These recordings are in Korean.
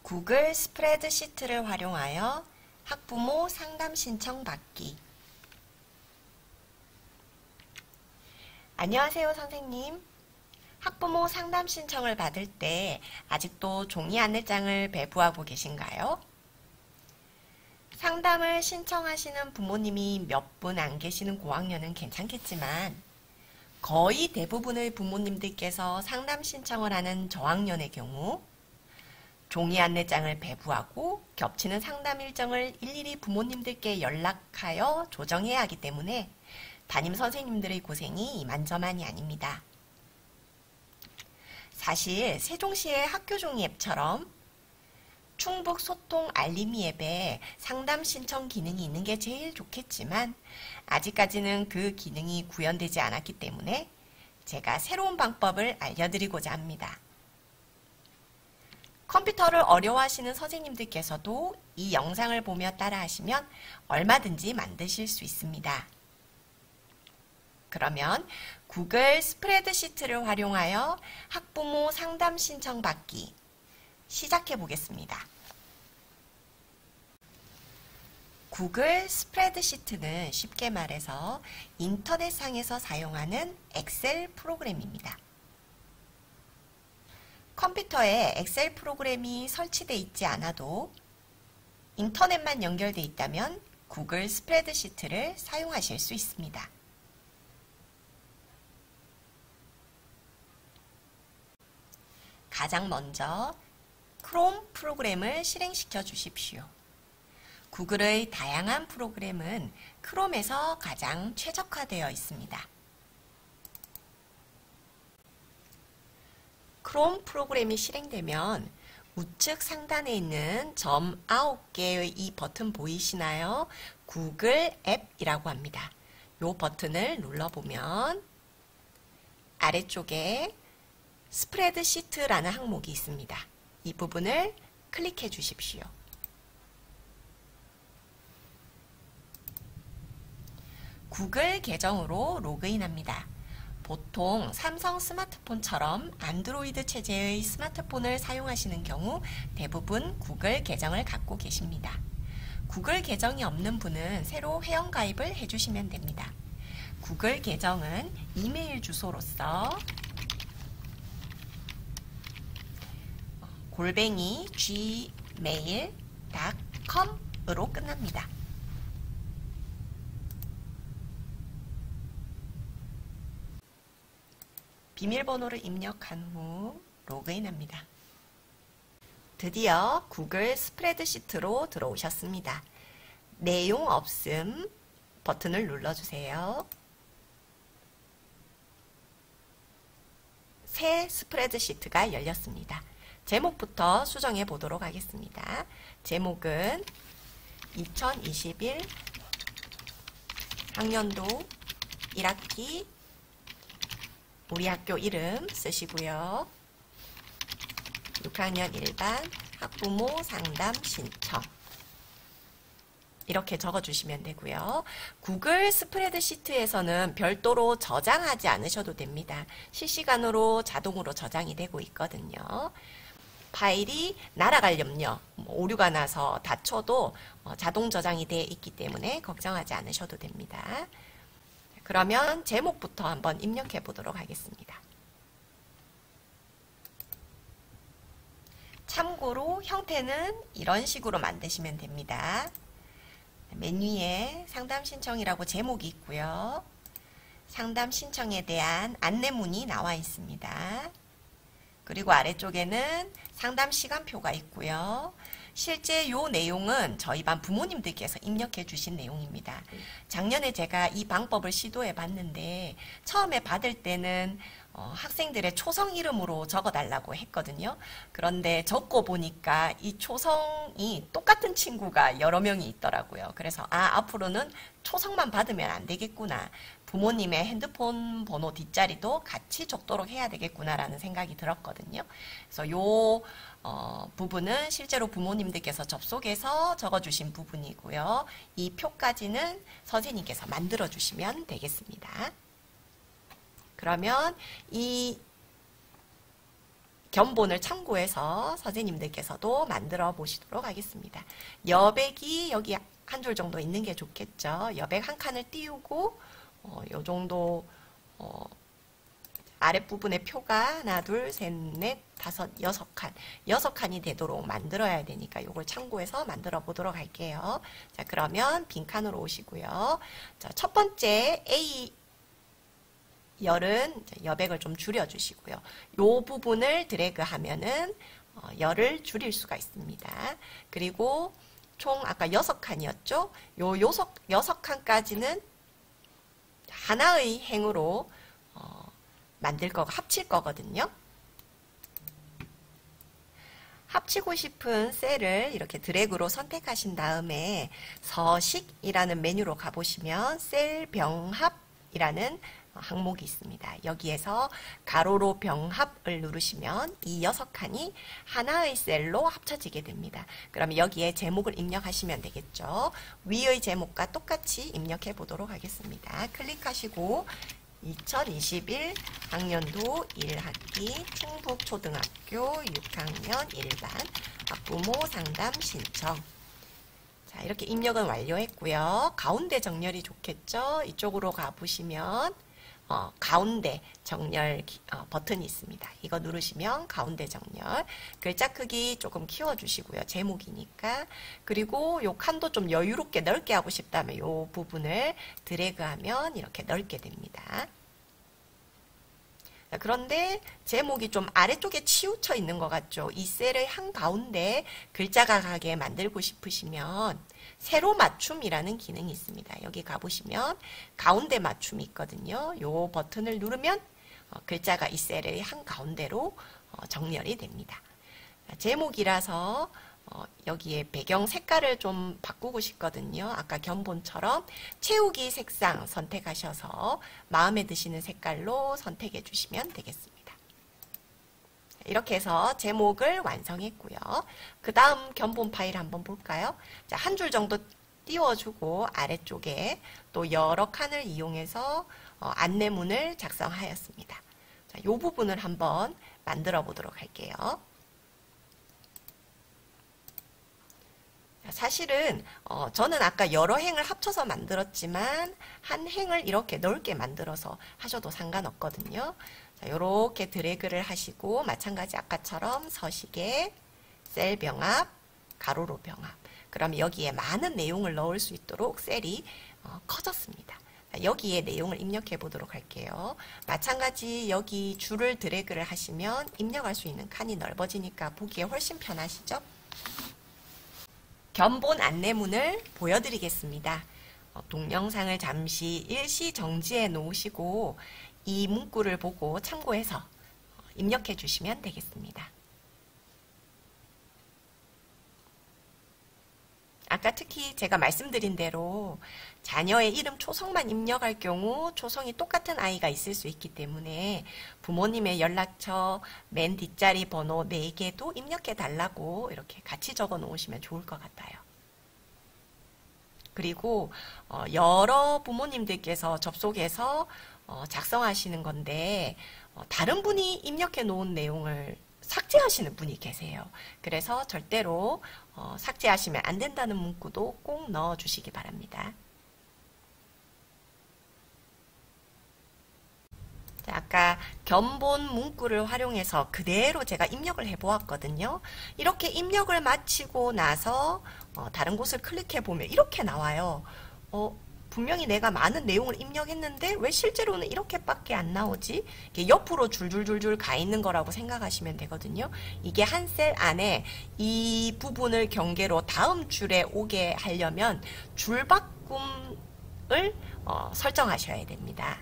구글 스프레드시트를 활용하여 학부모 상담 신청 받기. 안녕하세요, 선생님. 학부모 상담 신청을 받을 때 아직도 종이 안내장을 배부하고 계신가요? 상담을 신청하시는 부모님이 몇 분 안 계시는 고학년은 괜찮겠지만 거의 대부분의 부모님들께서 상담 신청을 하는 저학년의 경우 종이 안내장을 배부하고 겹치는 상담 일정을 일일이 부모님들께 연락하여 조정해야 하기 때문에 담임 선생님들의 고생이 이만저만이 아닙니다. 사실 세종시의 학교종이 앱처럼 충북 소통 알림이 앱에 상담 신청 기능이 있는 게 제일 좋겠지만 아직까지는 그 기능이 구현되지 않았기 때문에 제가 새로운 방법을 알려드리고자 합니다. 컴퓨터를 어려워하시는 선생님들께서도 이 영상을 보며 따라하시면 얼마든지 만드실 수 있습니다. 그러면 구글 스프레드시트를 활용하여 학부모 상담 신청 받기 시작해 보겠습니다. 구글 스프레드시트는 쉽게 말해서 인터넷상에서 사용하는 엑셀 프로그램입니다. 컴퓨터에 엑셀 프로그램이 설치되어 있지 않아도 인터넷만 연결되어 있다면 구글 스프레드시트를 사용하실 수 있습니다. 가장 먼저 크롬 프로그램을 실행시켜 주십시오. 구글의 다양한 프로그램은 크롬에서 가장 최적화되어 있습니다. 크롬 프로그램이 실행되면 우측 상단에 있는 점 9개의 이 버튼 보이시나요? 구글 앱이라고 합니다. 이 버튼을 눌러보면 아래쪽에 스프레드시트라는 항목이 있습니다. 이 부분을 클릭해 주십시오. 구글 계정으로 로그인합니다. 보통 삼성 스마트폰처럼 안드로이드 체제의 스마트폰을 사용하시는 경우 대부분 구글 계정을 갖고 계십니다. 구글 계정이 없는 분은 새로 회원가입을 해주시면 됩니다. 구글 계정은 이메일 주소로서 @gmail.com으로 끝납니다. 비밀번호를 입력한 후 로그인합니다. 드디어 구글 스프레드시트로 들어오셨습니다. 내용 없음 버튼을 눌러주세요. 새 스프레드시트가 열렸습니다. 제목부터 수정해 보도록 하겠습니다. 제목은 2021 학년도 1학기 우리 학교 이름 쓰시고요. 6학년 1반 학부모 상담 신청 이렇게 적어주시면 되고요. 구글 스프레드시트에서는 별도로 저장하지 않으셔도 됩니다. 실시간으로 자동으로 저장이 되고 있거든요. 파일이 날아갈 염려, 오류가 나서 다쳐도 자동 저장이 되어 있기 때문에 걱정하지 않으셔도 됩니다. 그러면 제목부터 한번 입력해 보도록 하겠습니다. 참고로 형태는 이런 식으로 만드시면 됩니다. 맨 위에 상담 신청이라고 제목이 있고요. 상담 신청에 대한 안내문이 나와 있습니다. 그리고 아래쪽에는 상담 시간표가 있고요. 실제 이 내용은 저희 반 부모님들께서 입력해 주신 내용입니다. 작년에 제가 이 방법을 시도해 봤는데 처음에 받을 때는 학생들의 초성 이름으로 적어달라고 했거든요. 그런데 적고 보니까 이 초성이 똑같은 친구가 여러 명이 있더라고요. 그래서 앞으로는 초성만 받으면 안 되겠구나. 부모님의 핸드폰 번호 뒷자리도 같이 적도록 해야 되겠구나라는 생각이 들었거든요. 그래서 요 부분은 실제로 부모님들께서 접속해서 적어주신 부분이고요. 이 표까지는 선생님께서 만들어주시면 되겠습니다. 그러면 이 견본을 참고해서 선생님들께서도 만들어 보시도록 하겠습니다. 여백이 여기 한 줄 정도 있는 게 좋겠죠. 여백 한 칸을 띄우고 요 정도 아랫부분에 표가 하나, 둘, 셋, 넷, 다섯, 여섯 칸. 6칸이 되도록 만들어야 되니까 이걸 참고해서 만들어 보도록 할게요. 자, 그러면 빈칸으로 오시고요. 자, 첫 번째 A 열은 여백을 좀 줄여주시고요. 요 부분을 드래그 하면은 열을 줄일 수가 있습니다. 그리고 총 아까 6칸이었죠? 요 6칸까지는 하나의 행으로 합칠 거거든요. 합치고 싶은 셀을 이렇게 드래그로 선택하신 다음에 서식이라는 메뉴로 가보시면 셀 병합이라는 항목이 있습니다. 여기에서 가로로 병합을 누르시면 이 6칸이 하나의 셀로 합쳐지게 됩니다. 그러면 여기에 제목을 입력하시면 되겠죠. 위의 제목과 똑같이 입력해 보도록 하겠습니다. 클릭하시고 2021 학년도 1학기 충북초등학교 6학년 1반 학부모 상담 신청. 자, 이렇게 입력은 완료했고요. 가운데 정렬이 좋겠죠. 이쪽으로 가보시면 가운데 정렬 버튼이 있습니다. 이거 누르시면 가운데 정렬. 글자 크기 조금 키워주시고요. 제목이니까. 그리고 요 칸도 좀 여유롭게 넓게 하고 싶다면 요 부분을 드래그하면 이렇게 넓게 됩니다. 그런데 제목이 좀 아래쪽에 치우쳐 있는 것 같죠. 이 셀의 한가운데 글자가 가게 만들고 싶으시면 세로 맞춤이라는 기능이 있습니다. 여기 가보시면 가운데 맞춤이 있거든요. 요 버튼을 누르면 글자가 이 셀의 한가운데로 정렬이 됩니다. 제목이라서 여기에 배경 색깔을 좀 바꾸고 싶거든요. 아까 견본처럼 채우기 색상 선택하셔서 마음에 드시는 색깔로 선택해 주시면 되겠습니다. 이렇게 해서 제목을 완성했고요. 그 다음 견본 파일 한번 볼까요? 자, 한 줄 정도 띄워주고 아래쪽에 또 여러 칸을 이용해서 안내문을 작성하였습니다. 자, 이 부분을 한번 만들어 보도록 할게요. 사실은 저는 아까 여러 행을 합쳐서 만들었지만 한 행을 이렇게 넓게 만들어서 하셔도 상관없거든요. 자, 이렇게 드래그를 하시고 마찬가지 아까처럼 서식에 셀 병합, 가로로 병합. 그럼 여기에 많은 내용을 넣을 수 있도록 셀이 커졌습니다. 자, 여기에 내용을 입력해 보도록 할게요. 마찬가지 여기 줄을 드래그를 하시면 입력할 수 있는 칸이 넓어지니까 보기에 훨씬 편하시죠? 견본 안내문을 보여드리겠습니다. 동영상을 잠시 일시 정지해 놓으시고 이 문구를 보고 참고해서 입력해 주시면 되겠습니다. 아까 특히 제가 말씀드린 대로 자녀의 이름 초성만 입력할 경우 초성이 똑같은 아이가 있을 수 있기 때문에 부모님의 연락처 맨 뒷자리 번호 4개도 입력해 달라고 이렇게 같이 적어 놓으시면 좋을 것 같아요. 그리고 여러 부모님들께서 접속해서 작성하시는 건데 다른 분이 입력해 놓은 내용을 삭제하시는 분이 계세요. 그래서 절대로 삭제하시면 안 된다는 문구도 꼭 넣어 주시기 바랍니다. 자, 아까 견본 문구를 활용해서 그대로 제가 입력을 해 보았거든요. 이렇게 입력을 마치고 나서 다른 곳을 클릭해 보면 이렇게 나와요. 분명히 내가 많은 내용을 입력했는데 왜 실제로는 이렇게밖에 안 나오지? 이게 옆으로 줄줄줄줄 가 있는 거라고 생각하시면 되거든요. 이게 한 셀 안에 이 부분을 경계로 다음 줄에 오게 하려면 줄바꿈을 설정하셔야 됩니다.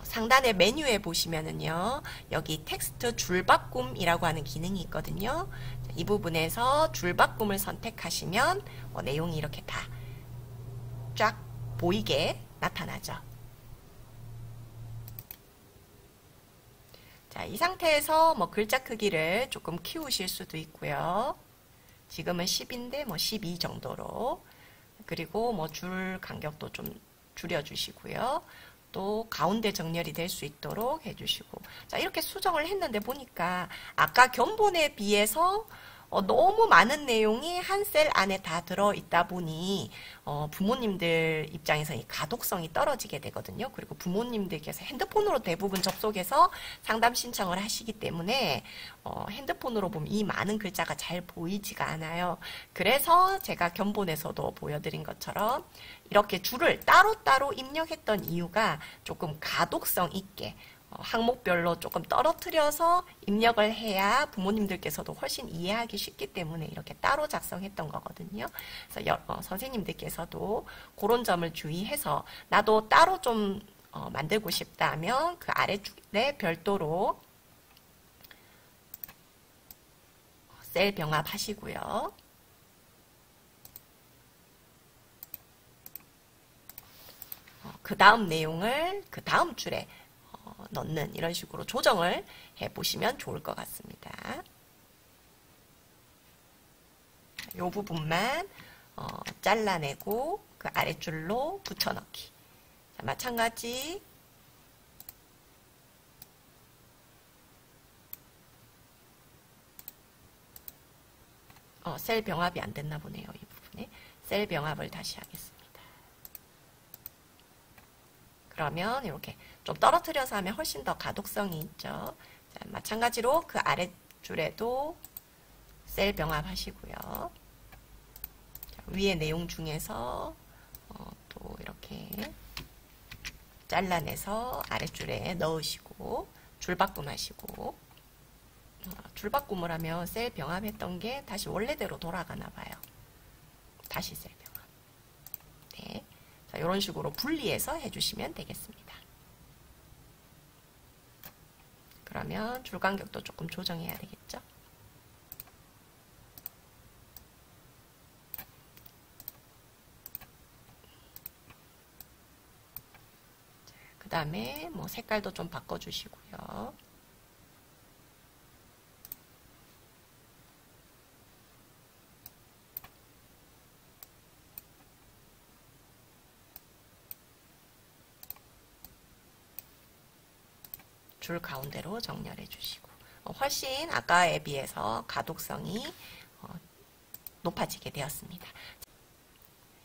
상단의 메뉴에 보시면은요, 여기 텍스트 줄바꿈이라고 하는 기능이 있거든요. 이 부분에서 줄바꿈을 선택하시면 내용이 이렇게 다 쫙 보이게 나타나죠. 자, 이 상태에서 글자 크기를 조금 키우실 수도 있고요. 지금은 10인데 12 정도로. 그리고 줄 간격도 좀 줄여주시고요. 또 가운데 정렬이 될 수 있도록 해주시고. 자, 이렇게 수정을 했는데 보니까 아까 견본에 비해서 너무 많은 내용이 한 셀 안에 다 들어있다 보니 부모님들 입장에서 이 가독성이 떨어지게 되거든요. 그리고 부모님들께서 핸드폰으로 대부분 접속해서 상담 신청을 하시기 때문에 핸드폰으로 보면 이 많은 글자가 잘 보이지가 않아요. 그래서 제가 견본에서도 보여드린 것처럼 이렇게 줄을 따로따로 입력했던 이유가 조금 가독성 있게 항목별로 조금 떨어뜨려서 입력을 해야 부모님들께서도 훨씬 이해하기 쉽기 때문에 이렇게 따로 작성했던 거거든요. 그래서 선생님들께서도 그런 점을 주의해서 나도 따로 좀 만들고 싶다면 그 아래쪽에 별도로 셀 병합하시고요. 그 다음 내용을 그 다음 줄에 넣는 이런 식으로 조정을 해보시면 좋을 것 같습니다. 이 부분만 잘라내고 그 아랫줄로 붙여넣기. 자, 마찬가지 셀 병합이 안 됐나 보네요. 이 부분에 셀 병합을 다시 하겠습니다. 그러면 이렇게 좀 떨어뜨려서 하면 훨씬 더 가독성이 있죠. 자, 마찬가지로 그 아랫줄에도 셀 병합 하시고요. 자, 위의 내용 중에서 또 이렇게 잘라내서 아랫줄에 넣으시고 줄바꿈 하시고 줄바꿈을 하면 셀 병합했던 게 다시 원래대로 돌아가나 봐요. 다시 셀 병합. 네. 자, 이런 식으로 분리해서 해주시면 되겠습니다. 그러면 줄 간격도 조금 조정해야 되겠죠. 그 다음에 색깔도 좀 바꿔주시고요. 줄 가운데로 정렬해 주시고 훨씬 아까에 비해서 가독성이 높아지게 되었습니다.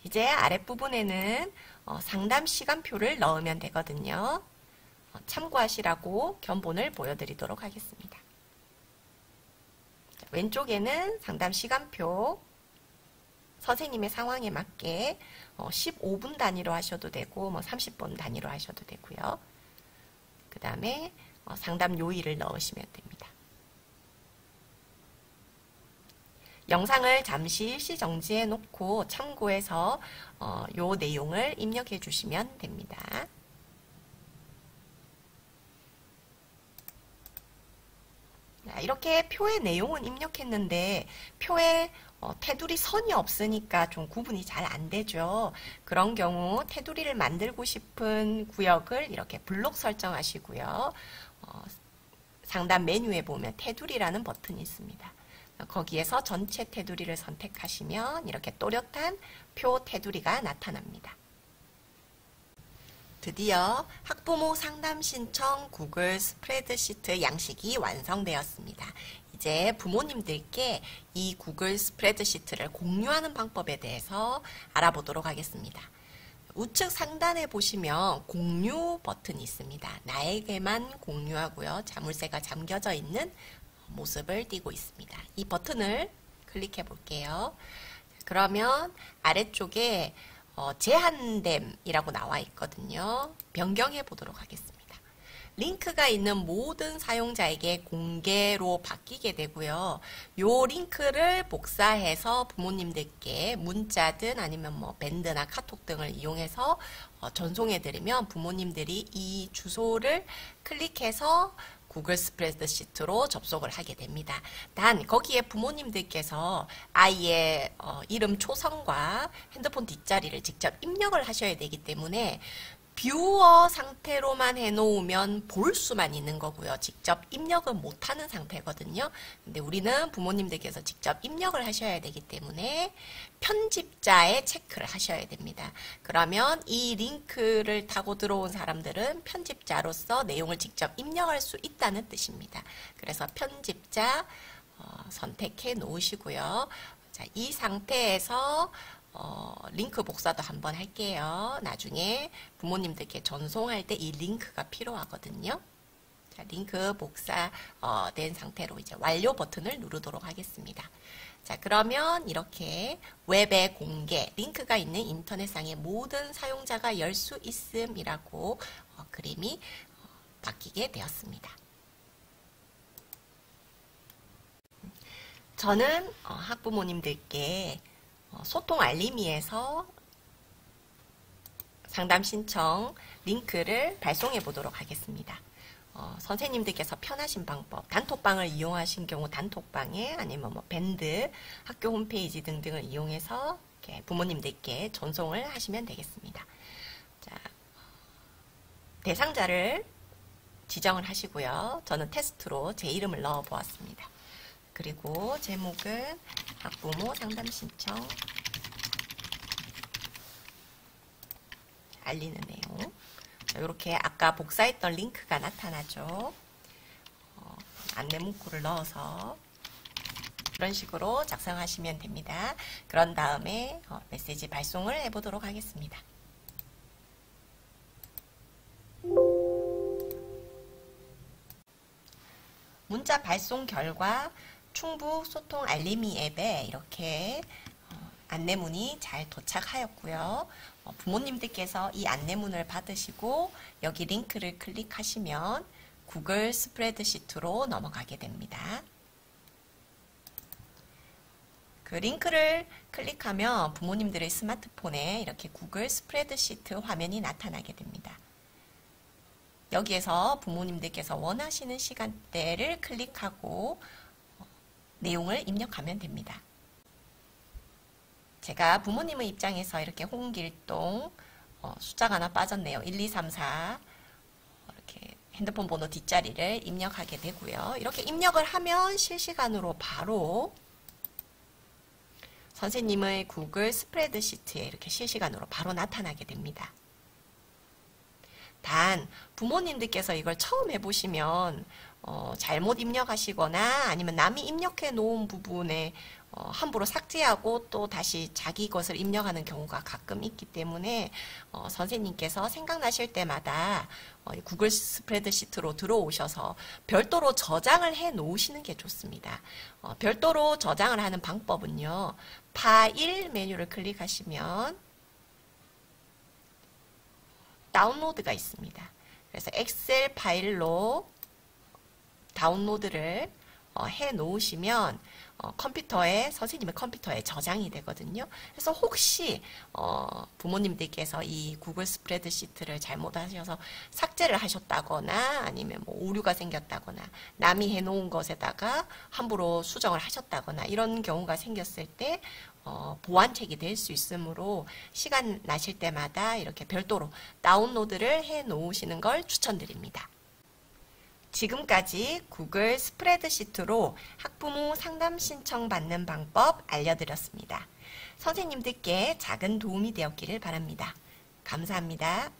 이제 아랫부분에는 상담 시간표를 넣으면 되거든요. 참고하시라고 견본을 보여드리도록 하겠습니다. 왼쪽에는 상담 시간표 선생님의 상황에 맞게 15분 단위로 하셔도 되고 30분 단위로 하셔도 되고요. 그 다음에 상담 요일을 넣으시면 됩니다. 영상을 잠시 일시 정지해 놓고 참고해서 요 내용을 입력해 주시면 됩니다. 이렇게 표의 내용은 입력했는데 표에 테두리 선이 없으니까 좀 구분이 잘 안 되죠. 그런 경우 테두리를 만들고 싶은 구역을 이렇게 블록 설정하시고요. 상단 메뉴에 보면 테두리라는 버튼이 있습니다. 거기에서 전체 테두리를 선택하시면 이렇게 또렷한 표 테두리가 나타납니다. 드디어 학부모 상담 신청 구글 스프레드시트 양식이 완성되었습니다. 이제 부모님들께 이 구글 스프레드시트를 공유하는 방법에 대해서 알아보도록 하겠습니다. 우측 상단에 보시면 공유 버튼이 있습니다. 나에게만 공유하고요. 자물쇠가 잠겨져 있는 모습을 띄고 있습니다. 이 버튼을 클릭해 볼게요. 그러면 아래쪽에 제한됨이라고 나와 있거든요. 변경해 보도록 하겠습니다. 링크가 있는 모든 사용자에게 공개로 바뀌게 되고요. 요 링크를 복사해서 부모님들께 문자든 아니면 뭐 밴드나 카톡 등을 이용해서 전송해드리면 부모님들이 이 주소를 클릭해서 구글 스프레드시트로 접속을 하게 됩니다. 단 거기에 부모님들께서 아이의 이름 초성과 핸드폰 뒷자리를 직접 입력을 하셔야 되기 때문에 뷰어 상태로만 해놓으면 볼 수만 있는 거고요. 직접 입력은 못하는 상태거든요. 근데 우리는 부모님들께서 직접 입력을 하셔야 되기 때문에 편집자에 체크를 하셔야 됩니다. 그러면 이 링크를 타고 들어온 사람들은 편집자로서 내용을 직접 입력할 수 있다는 뜻입니다. 그래서 편집자 선택해 놓으시고요. 자, 이 상태에서 링크 복사도 한번 할게요. 나중에 부모님들께 전송할 때 이 링크가 필요하거든요. 자, 링크 복사 된 상태로 이제 완료 버튼을 누르도록 하겠습니다. 자, 그러면 이렇게 웹의 공개, 링크가 있는 인터넷상의 모든 사용자가 열 수 있음이라고 그림이 바뀌게 되었습니다. 저는 학부모님들께 소통 알림이에서 상담 신청 링크를 발송해 보도록 하겠습니다. 선생님들께서 편하신 방법, 단톡방을 이용하신 경우 단톡방에 아니면 뭐 밴드, 학교 홈페이지 등등을 이용해서 이렇게 부모님들께 전송을 하시면 되겠습니다. 자, 대상자를 지정을 하시고요. 저는 테스트로 제 이름을 넣어 보았습니다. 그리고 제목은 학부모 상담 신청 알리는 내용. 이렇게 아까 복사했던 링크가 나타나죠. 안내 문구를 넣어서 이런 식으로 작성하시면 됩니다. 그런 다음에 메시지 발송을 해보도록 하겠습니다. 문자 발송 결과 충북 소통 알림이 앱에 이렇게 안내문이 잘 도착하였고요. 부모님들께서 이 안내문을 받으시고 여기 링크를 클릭하시면 구글 스프레드시트로 넘어가게 됩니다. 그 링크를 클릭하면 부모님들의 스마트폰에 이렇게 구글 스프레드시트 화면이 나타나게 됩니다. 여기에서 부모님들께서 원하시는 시간대를 클릭하고 내용을 입력하면 됩니다. 제가 부모님의 입장에서 이렇게 홍길동 숫자가 하나 빠졌네요. 1, 2, 3, 4 이렇게 핸드폰 번호 뒷자리를 입력하게 되고요. 이렇게 입력을 하면 실시간으로 바로 선생님의 구글 스프레드시트에 이렇게 실시간으로 바로 나타나게 됩니다. 단 부모님들께서 이걸 처음 해보시면 잘못 입력하시거나 아니면 남이 입력해 놓은 부분에 함부로 삭제하고 또 다시 자기 것을 입력하는 경우가 가끔 있기 때문에 선생님께서 생각나실 때마다 구글 스프레드시트로 들어오셔서 별도로 저장을 해 놓으시는 게 좋습니다. 별도로 저장을 하는 방법은요. 파일 메뉴를 클릭하시면 다운로드가 있습니다. 그래서 엑셀 파일로 다운로드를 해 놓으시면 컴퓨터에 선생님의 컴퓨터에 저장이 되거든요. 그래서 혹시 부모님들께서 이 구글 스프레드시트를 잘못하셔서 삭제를 하셨다거나 아니면 뭐 오류가 생겼다거나 남이 해놓은 것에다가 함부로 수정을 하셨다거나 이런 경우가 생겼을 때 보완책이 될 수 있으므로 시간 나실 때마다 이렇게 별도로 다운로드를 해 놓으시는 걸 추천드립니다. 지금까지 구글 스프레드시트로 학부모 상담 신청 받는 방법 알려드렸습니다. 선생님들께 작은 도움이 되었기를 바랍니다. 감사합니다.